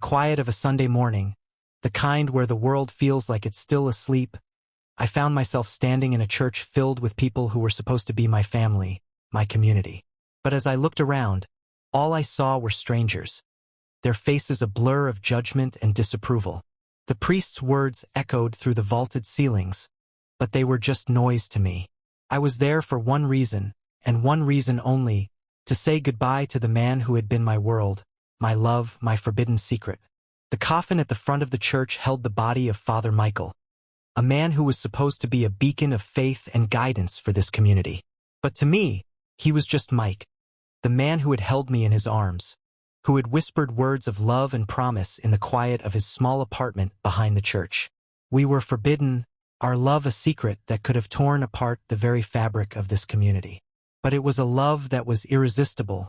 quiet of a Sunday morning, the kind where the world feels like it's still asleep, I found myself standing in a church filled with people who were supposed to be my family, my community. But as I looked around, all I saw were strangers, their faces a blur of judgment and disapproval. The priest's words echoed through the vaulted ceilings, but they were just noise to me. I was there for one reason, and one reason only, to say goodbye to the man who had been my world, my love, my forbidden secret. The coffin at the front of the church held the body of Father Michael, a man who was supposed to be a beacon of faith and guidance for this community. But to me, he was just Mike, the man who had held me in his arms, who had whispered words of love and promise in the quiet of his small apartment behind the church. We were forbidden, our love a secret that could have torn apart the very fabric of this community. But it was a love that was irresistible,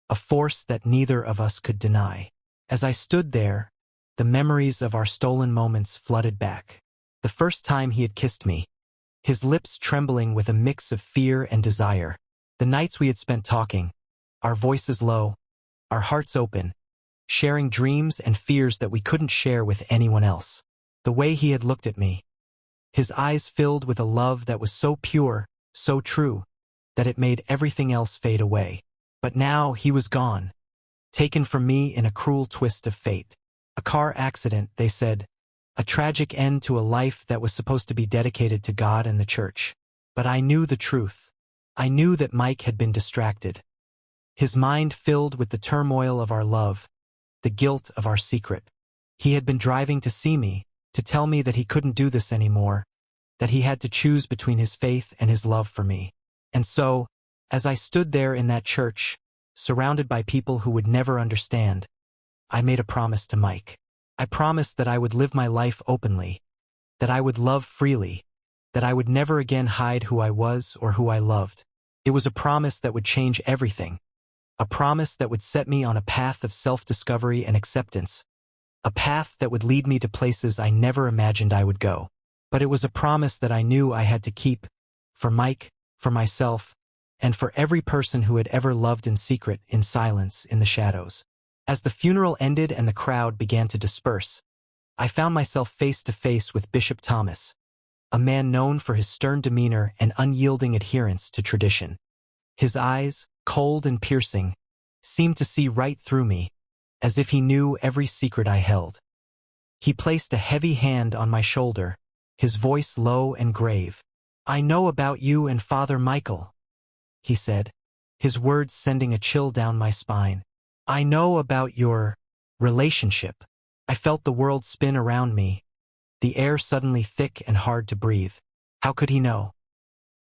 a force that neither of us could deny. As I stood there, the memories of our stolen moments flooded back. The first time he had kissed me, his lips trembling with a mix of fear and desire. The nights we had spent talking, our voices low, our hearts open, sharing dreams and fears that we couldn't share with anyone else. The way he had looked at me, his eyes filled with a love that was so pure, so true, that it made everything else fade away. But now he was gone, taken from me in a cruel twist of fate. A car accident, they said, a tragic end to a life that was supposed to be dedicated to God and the church. But I knew the truth. I knew that Mike had been distracted, his mind filled with the turmoil of our love, the guilt of our secret. He had been driving to see me, to tell me that he couldn't do this anymore, that he had to choose between his faith and his love for me. And so, as I stood there in that church, surrounded by people who would never understand, I made a promise to Mike. I promised that I would live my life openly, that I would love freely, that I would never again hide who I was or who I loved. It was a promise that would change everything, a promise that would set me on a path of self-discovery and acceptance, a path that would lead me to places I never imagined I would go. But it was a promise that I knew I had to keep, for Mike, for myself, and for every person who had ever loved in secret, in silence, in the shadows. As the funeral ended and the crowd began to disperse, I found myself face to face with Bishop Thomas, a man known for his stern demeanor and unyielding adherence to tradition. His eyes, cold and piercing, seemed to see right through me, as if he knew every secret I held. He placed a heavy hand on my shoulder, his voice low and grave. "I know about you and Father Michael," he said, his words sending a chill down my spine. "I know about your relationship." I felt the world spin around me, the air suddenly thick and hard to breathe. How could he know?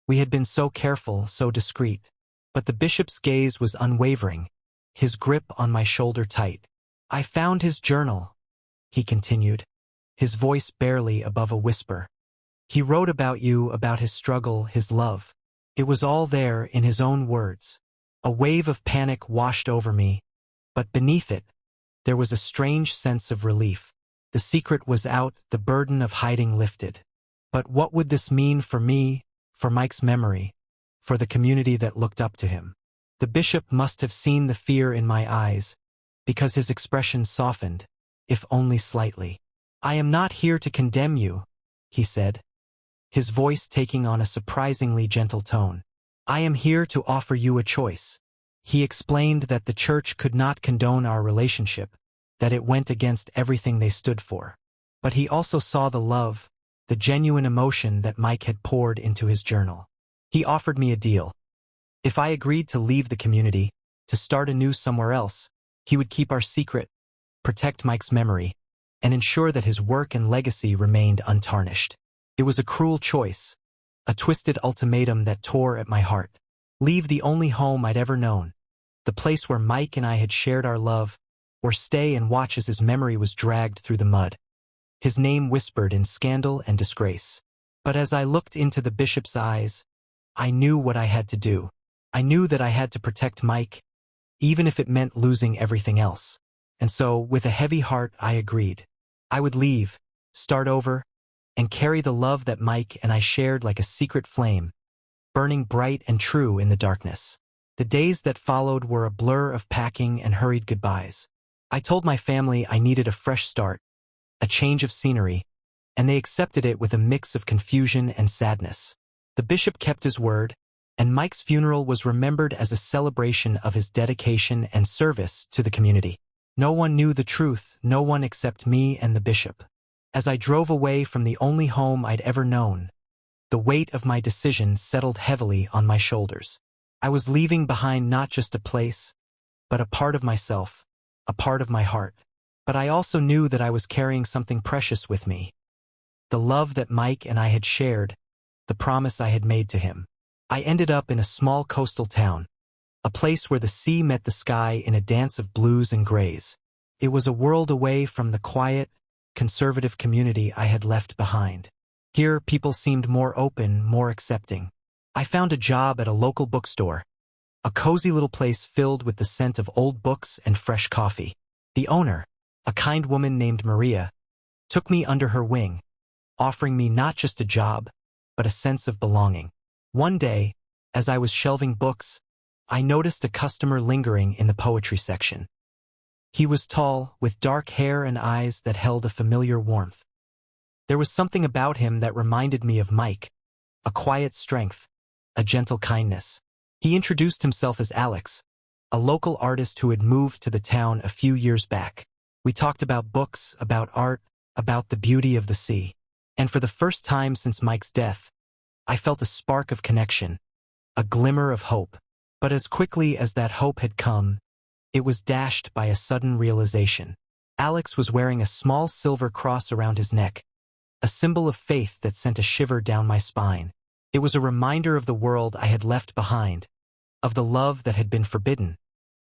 We had been so careful, so discreet. But the bishop's gaze was unwavering, his grip on my shoulder tight. "I found his journal," he continued, his voice barely above a whisper. "He wrote about you, about his struggle, his love. It was all there in his own words." A wave of panic washed over me, but beneath it, there was a strange sense of relief. The secret was out, the burden of hiding lifted. But what would this mean for me, for Mike's memory, for the community that looked up to him? The bishop must have seen the fear in my eyes, because his expression softened, if only slightly. "I am not here to condemn you," he said, his voice taking on a surprisingly gentle tone. "I am here to offer you a choice." He explained that the church could not condone our relationship, that it went against everything they stood for. But he also saw the love, the genuine emotion that Mike had poured into his journal. He offered me a deal. If I agreed to leave the community, to start anew somewhere else, he would keep our secret, protect Mike's memory, and ensure that his work and legacy remained untarnished. It was a cruel choice, a twisted ultimatum that tore at my heart. Leave the only home I'd ever known, the place where Mike and I had shared our love, or stay and watch as his memory was dragged through the mud, his name whispered in scandal and disgrace. But as I looked into the bishop's eyes, I knew what I had to do. I knew that I had to protect Mike, even if it meant losing everything else. And so, with a heavy heart, I agreed. I would leave, start over, and carry the love that Mike and I shared like a secret flame, burning bright and true in the darkness. The days that followed were a blur of packing and hurried goodbyes. I told my family I needed a fresh start, a change of scenery, and they accepted it with a mix of confusion and sadness. The bishop kept his word, and Mike's funeral was remembered as a celebration of his dedication and service to the community. No one knew the truth, no one except me and the bishop. As I drove away from the only home I'd ever known, the weight of my decision settled heavily on my shoulders. I was leaving behind not just a place, but a part of myself, a part of my heart. But I also knew that I was carrying something precious with me. The love that Mike and I had shared, the promise I had made to him. I ended up in a small coastal town, a place where the sea met the sky in a dance of blues and grays. It was a world away from the quiet, conservative community I had left behind. Here, people seemed more open, more accepting. I found a job at a local bookstore, a cozy little place filled with the scent of old books and fresh coffee. The owner, a kind woman named Maria, took me under her wing, offering me not just a job, but a sense of belonging. One day, as I was shelving books, I noticed a customer lingering in the poetry section. He was tall, with dark hair and eyes that held a familiar warmth. There was something about him that reminded me of Mike, a quiet strength, a gentle kindness. He introduced himself as Alex, a local artist who had moved to the town a few years back. We talked about books, about art, about the beauty of the sea. And for the first time since Mike's death, I felt a spark of connection, a glimmer of hope. But as quickly as that hope had come, it was dashed by a sudden realization. Alex was wearing a small silver cross around his neck, a symbol of faith that sent a shiver down my spine. It was a reminder of the world I had left behind, of the love that had been forbidden,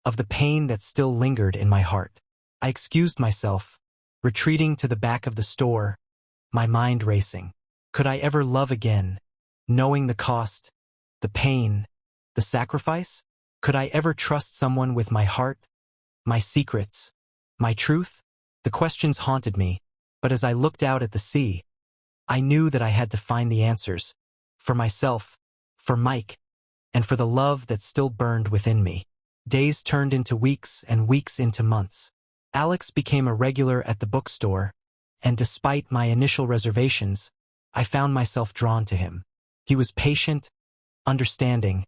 of the pain that still lingered in my heart. I excused myself, retreating to the back of the store, my mind racing. Could I ever love again, knowing the cost, the pain, the sacrifice? Could I ever trust someone with my heart, my secrets, my truth? The questions haunted me, but as I looked out at the sea, I knew that I had to find the answers, for myself, for Mike, and for the love that still burned within me. Days turned into weeks and weeks into months. Alex became a regular at the bookstore, and despite my initial reservations, I found myself drawn to him. He was patient, understanding,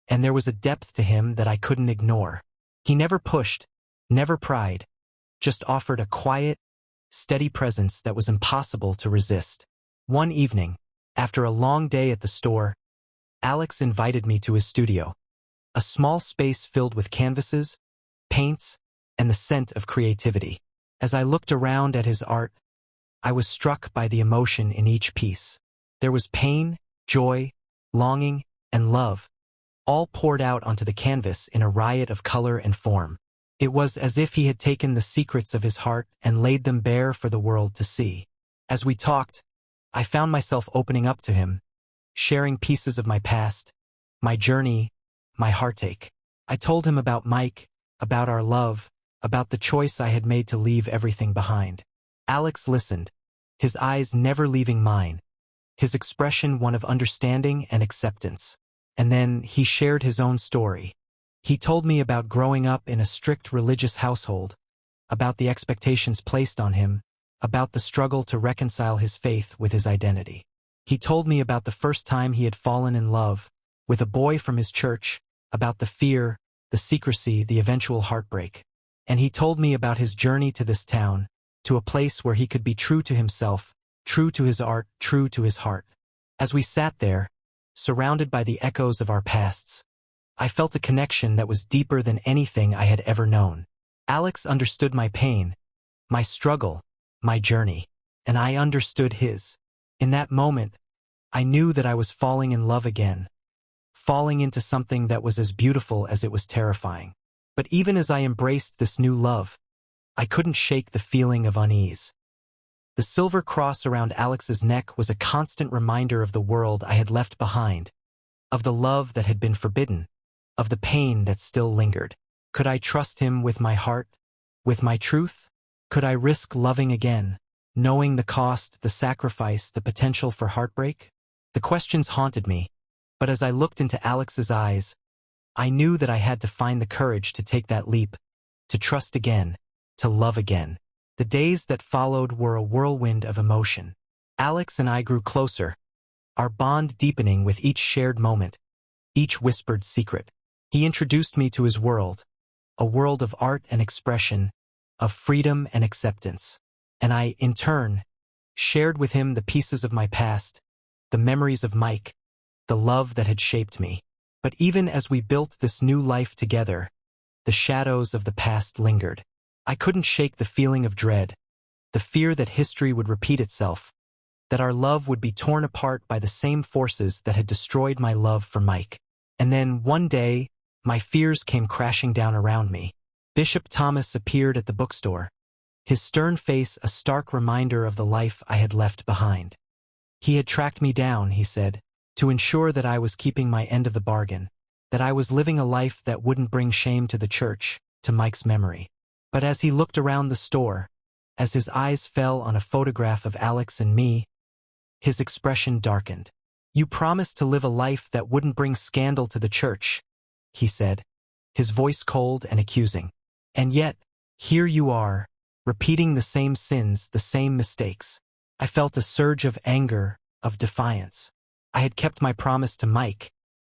and there was a depth to him that I couldn't ignore. He never pushed, never pried, just offered a quiet, steady presence that was impossible to resist. One evening, after a long day at the store, Alex invited me to his studio, a small space filled with canvases, paints, and the scent of creativity. As I looked around at his art, I was struck by the emotion in each piece. There was pain, joy, longing, and love, all poured out onto the canvas in a riot of color and form. It was as if he had taken the secrets of his heart and laid them bare for the world to see. As we talked, I found myself opening up to him, sharing pieces of my past, my journey, my heartache. I told him about Mike, about our love, about the choice I had made to leave everything behind. Alex listened, his eyes never leaving mine, his expression one of understanding and acceptance. And then he shared his own story. He told me about growing up in a strict religious household, about the expectations placed on him, about the struggle to reconcile his faith with his identity. He told me about the first time he had fallen in love with a boy from his church, about the fear, the secrecy, the eventual heartbreak. And he told me about his journey to this town, to a place where he could be true to himself, true to his art, true to his heart. As we sat there, surrounded by the echoes of our pasts, I felt a connection that was deeper than anything I had ever known. Alex understood my pain, my struggle, my journey, and I understood his. In that moment, I knew that I was falling in love again, falling into something that was as beautiful as it was terrifying. But even as I embraced this new love, I couldn't shake the feeling of unease. The silver cross around Alex's neck was a constant reminder of the world I had left behind, of the love that had been forbidden, of the pain that still lingered. Could I trust him with my heart, with my truth? Could I risk loving again, knowing the cost, the sacrifice, the potential for heartbreak? The questions haunted me, but as I looked into Alex's eyes, I knew that I had to find the courage to take that leap, to trust again, to love again. The days that followed were a whirlwind of emotion. Alex and I grew closer, our bond deepening with each shared moment, each whispered secret. He introduced me to his world, a world of art and expression, of freedom and acceptance. And I, in turn, shared with him the pieces of my past, the memories of Mike, the love that had shaped me. But even as we built this new life together, the shadows of the past lingered. I couldn't shake the feeling of dread, the fear that history would repeat itself, that our love would be torn apart by the same forces that had destroyed my love for Mike. And then, one day, my fears came crashing down around me. Bishop Thomas appeared at the bookstore, his stern face a stark reminder of the life I had left behind. He had tracked me down, he said, to ensure that I was keeping my end of the bargain, that I was living a life that wouldn't bring shame to the church, to Mike's memory. But as he looked around the store, as his eyes fell on a photograph of Alex and me, his expression darkened. "You promised to live a life that wouldn't bring scandal to the church," he said, his voice cold and accusing. "And yet, here you are, repeating the same sins, the same mistakes." I felt a surge of anger, of defiance. I had kept my promise to Mike,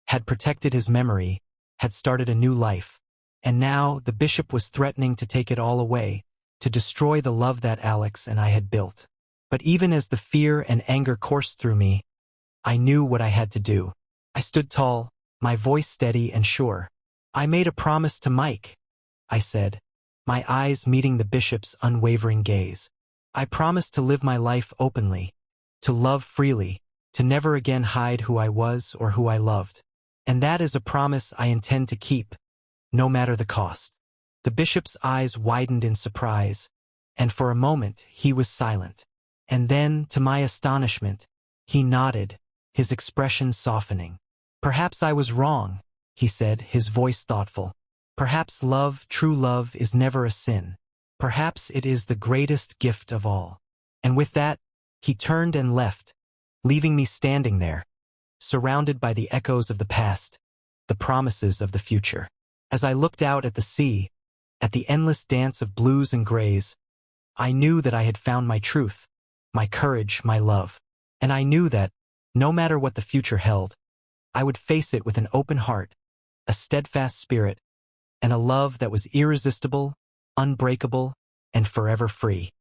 had protected his memory, had started a new life. And now the bishop was threatening to take it all away, to destroy the love that Alex and I had built. But even as the fear and anger coursed through me, I knew what I had to do. I stood tall, my voice steady and sure. "I made a promise to Mike," I said, my eyes meeting the bishop's unwavering gaze. "I promised to live my life openly, to love freely, to never again hide who I was or who I loved. And that is a promise I intend to keep, no matter the cost." The bishop's eyes widened in surprise, and for a moment he was silent. And then, to my astonishment, he nodded, his expression softening. "Perhaps I was wrong," he said, his voice thoughtful. "Perhaps love, true love, is never a sin. Perhaps it is the greatest gift of all." And with that, he turned and left, leaving me standing there, surrounded by the echoes of the past, the promises of the future. As I looked out at the sea, at the endless dance of blues and grays, I knew that I had found my truth, my courage, my love. And I knew that, no matter what the future held, I would face it with an open heart, a steadfast spirit, and a love that was irresistible, unbreakable, and forever free.